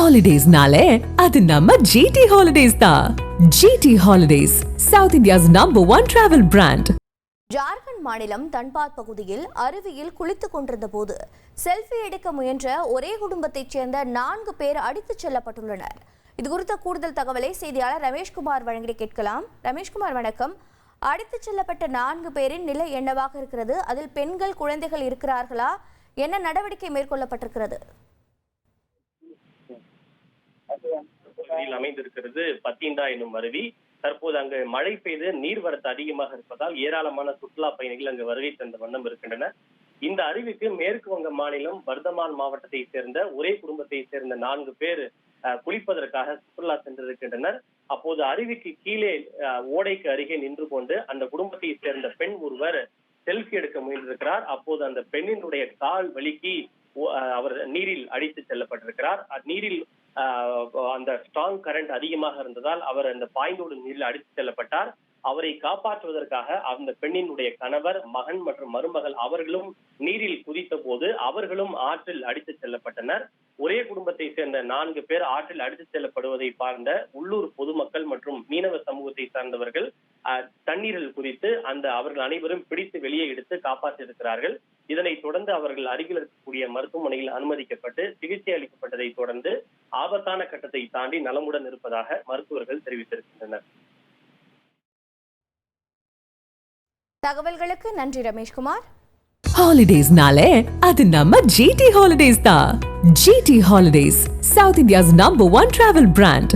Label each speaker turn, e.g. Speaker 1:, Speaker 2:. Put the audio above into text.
Speaker 1: ஹாலிடேஸ்னாலே அது நம்ம ஜிடி ஹாலிடேஸ் தான். GT holidays, south India's #1 travel brand.
Speaker 2: Jharkhand மாநிலம் தன்பாத் பகுதியில் அருவியில் குளித்துக் கொண்டிருந்த போது செல்ஃபி எடுக்க முயன்ற ஒரே குடும்பத்தைச் சேர்ந்த 4 பேர் அடித்துச் செல்லப்பட்டுள்ளனர். இது குறித்த கூடுதல் தகவலை செய்தியாளர் ரமேஷ்குமார் வழங்கி கேட்கலாம். ரமேஷ்குமார், வணக்கம். அடித்துச் செல்லப்பட்ட 4 பேரின் நிலை என்னவாக இருக்கிறது? அதில் பெண்கள், குழந்தைகள் இருக்கிறார்களா? என்ன நடவடிக்கை மேற்கொள்ளப்பட்டிருக்கிறது?
Speaker 3: அமைந்திருக்கிறது பத்தீண்டா என்னும் அருவி. தற்போது அங்கு மழை பெய்து நீர்வரத்து அதிகமாக இருப்பதால் ஏராளமான சுற்றுலா பயணிகள் அங்கு வருகை தந்த வண்ணம் இருக்கின்றனர். இந்த அருவிக்கு மேற்கு வங்க மாநிலம் பர்தமான் மாவட்டத்தை சேர்ந்த ஒரே குடும்பத்தை சேர்ந்த 4 பேர் குளிப்பதற்காக சுற்றுலா சென்றிருக்கின்றனர். அப்போது அருவிக்கு கீழே ஓடைக்கு அருகே நின்று கொண்டு அந்த குடும்பத்தை சேர்ந்த பெண் ஒருவர் செல்ஃபி எடுக்க முயன்றிருக்கிறார். அப்போது அந்த பெண்ணினுடைய கால் வலிக்கு அவர் நீரில் அடித்து செல்லப்பட்டிருக்கிறார். நீரில் அந்த ஸ்ட்ராங் கரண்ட் அதிகமாக இருந்ததால் அவர் அந்த பாய்ந்தோடு நீரில் அடித்து செல்லப்பட்டார். அவரை காப்பாற்றுவதற்காக அந்த பெண்ணினுடைய கணவர், மகன் மற்றும் மருமகள் அவர்களும் நீரில் குதித்த போது அவர்களும் ஆற்றில் அடித்து செல்லப்பட்டனர். ஒரே குடும்பத்தை சேர்ந்த 4 பேர் ஆற்றில் அடித்து செல்லப்படுவதை பார்த்த உள்ளூர் பொதுமக்கள் மற்றும் மீனவ சமூகத்தை சார்ந்தவர்கள் தண்ணீரில் குதித்து அவர்கள் அனைவரும் பிடித்து வெளியே எடுத்து காப்பாற்றியிருக்கிறார்கள். இதனைத் தொடர்ந்து அவர்கள் அருகில் இருக்கக்கூடிய மருத்துவமனையில் அனுமதிக்கப்பட்டு சிகிச்சை அளிக்கப்பட்டதை தொடர்ந்து ஆபத்தான கட்டத்தை தாண்டி நலமுடன் இருப்பதாக மருத்துவர்கள் தெரிவித்திருக்கின்றனர்.
Speaker 2: தகவல்களுக்கு நன்றி ரமேஷ்குமார்.
Speaker 1: ஹாலிடேஸ்னாலே அது நம்ம ஜிடி ஹாலிடேஸ் தான். GT holidays, south India's #1 travel brand.